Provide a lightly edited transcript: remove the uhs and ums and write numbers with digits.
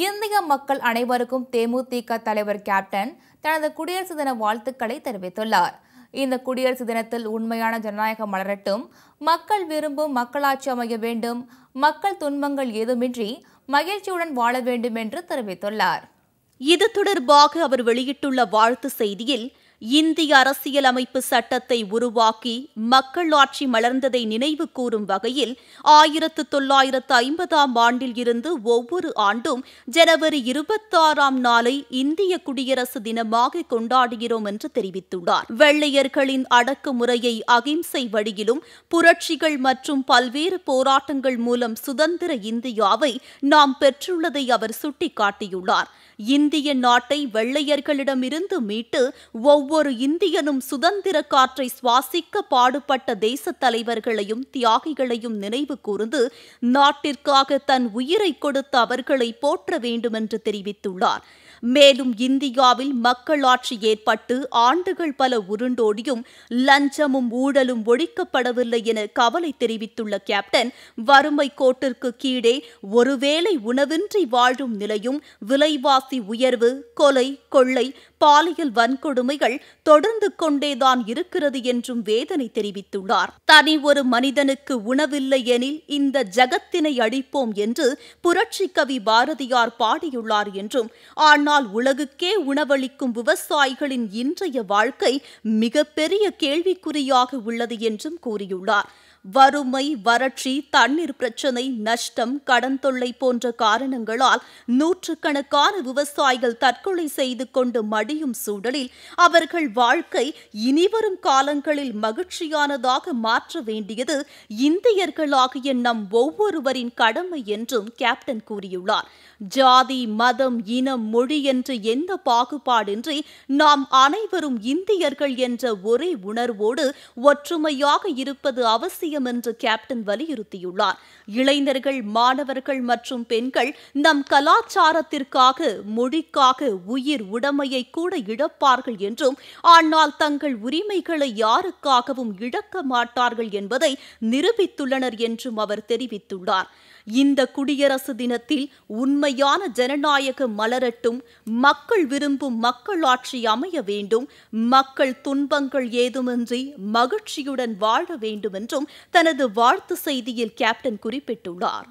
இந்திய மக்கள் அனைவருக்கும் தேமுதிக தலைவர் கேப்டன் தனது குடியரசு தின வாழ்த்துக்களை தெரிவித்துள்ளார். இந்த குடியரசு தினத்தில் உண்மையான ஜனநாயகம் மலரட்டும், மக்கள் விரும்பும் மக்களாட்சி அமைய வேண்டும், மக்கள் துன்பங்கள் ஏதுமின்றி மகிழ்ச்சியுடன் வாழ வேண்டும் என்று தெரிவித்துள்ளார். இது தொடர்பாக அவர் வெளியிட்டுள்ள வாழ்த்து செய்தியில், இந்திய அரசியலமைப்பு சட்டத்தை உருவாக்கி மக்களாட்சி மலர்ந்ததை நினைவு கூறும் வகையில் 1950ஆம் ஆண்டில் இருந்து ஒவ்வொரு ஆண்டும் ஜனவரி 26ஆம் நாளை இந்திய குடியரசு தினமாக கொண்டாடுகிறோம் என்று தெரிவித்துள்ளார். வெள்ளையர்களின் அடக்குமுறையை அகிம்சை வழியிலும் புரட்சிகள் மற்றும் பல்வேறு போராட்டங்கள் மூலம் சுதந்திர இந்தியாவை நாம் பெற்றுள்ளதை அவர் சுட்டிக்காட்டியுள்ளார். இந்திய நாட்டை வெள்ளையர்களிடமிருந்து மீட்டு ஒவ்வொரு இந்தியனும் சுதந்திர காற்றை சுவாசிக்க பாடுபட்ட தேச தலைவர்களையும் தியாகிகளையும் நினைவு கூர்ந்து நாட்டிற்காக தன் உயிரை கொடுத்த அவர்களை போற்ற வேண்டும் என்று தெரிவித்துள்ளார். மேலும் இந்தியாவில் மக்களாட்சி ஏற்பட்டு ஆண்டுகள் பல உருண்டோடியும் லஞ்சமும் ஊழலும் ஒழிக்கப்படவில்லை என கவலை தெரிவித்துள்ள கேப்டன், வறுமை கோட்டிற்கு கீழே ஒருவேளை உணவின்றி வாழும் நிலையும், விலைவாசி உயர்வு, கொலை, கொள்ளை, பாலியல் வன்கொடுமைகள் தொடர்ந்து கொண்டேதான் இருக்கிறது என்றும் வேதனை தெரிவித்துள்ளார். தனி ஒரு மனிதனுக்கு உணவில்லை எனில் இந்த ஜகத்தினை அழிப்போம் என்று புரட்சி கவி பாரதியார் பாடியுள்ளார் என்றும், ஆனால் உலகுக்கே உணவளிக்கும் விவசாயிகளின் இன்றைய வாழ்க்கை மிகப்பெரிய கேள்விக்குறியாக உள்ளது என்றும் கூறியுள்ளார். வறுமை, வறட்சி, தண்ணீர் பிரச்சினை, நஷ்டம், கடன் தொல்லை போன்ற காரணங்களால் நூற்றுக்கணக்கான விவசாயிகள் தற்கொலை செய்து கொண்டு மடியும் சூழலில் அவர்கள் வாழ்க்கை இனிவரும் காலங்களில் மகிழ்ச்சியானதாக மாற்ற வேண்டியது இந்தியர்களாகிய நம் ஒவ்வொருவரின் கடமை என்றும் கேப்டன் கூறியுள்ளார். ஜாதி, மதம், இனம், மொழி என்று எந்த பாகுபாடின்றி நாம் அனைவரும் இந்தியர்கள் என்ற ஒரே உணர்வோடு ஒற்றுமையாக இருப்பது அவசியம் என்று கேப்டன் வலியுறுத்தியுள்ளார். இளைஞர்கள், மாணவர்கள் மற்றும் பெண்கள் நம் கலாச்சாரத்திற்காக, மொழிக்காக உயிர் உடைமையை கூட இழப்பார்கள் என்றும், ஆனால் தங்கள் உரிமைகளை யாருக்காகவும் இழக்க மாட்டார்கள் என்பதை நிரூபித்துள்ளனர் என்றும் அவர் தெரிவித்துள்ளார். இந்த குடியரசு தினத்தில் உண்மையான ஜனநாயகம் மலரட்டும், மக்கள் விரும்பும் மக்களாட்சி அமைய வேண்டும், மக்கள் துன்பங்கள் ஏதுமின்றி மகிழ்ச்சியுடன் வாழ வேண்டும் என்றும் தனது வாழ்த்து செய்தியில் கேப்டன் குறிப்பிட்டுள்ளார்.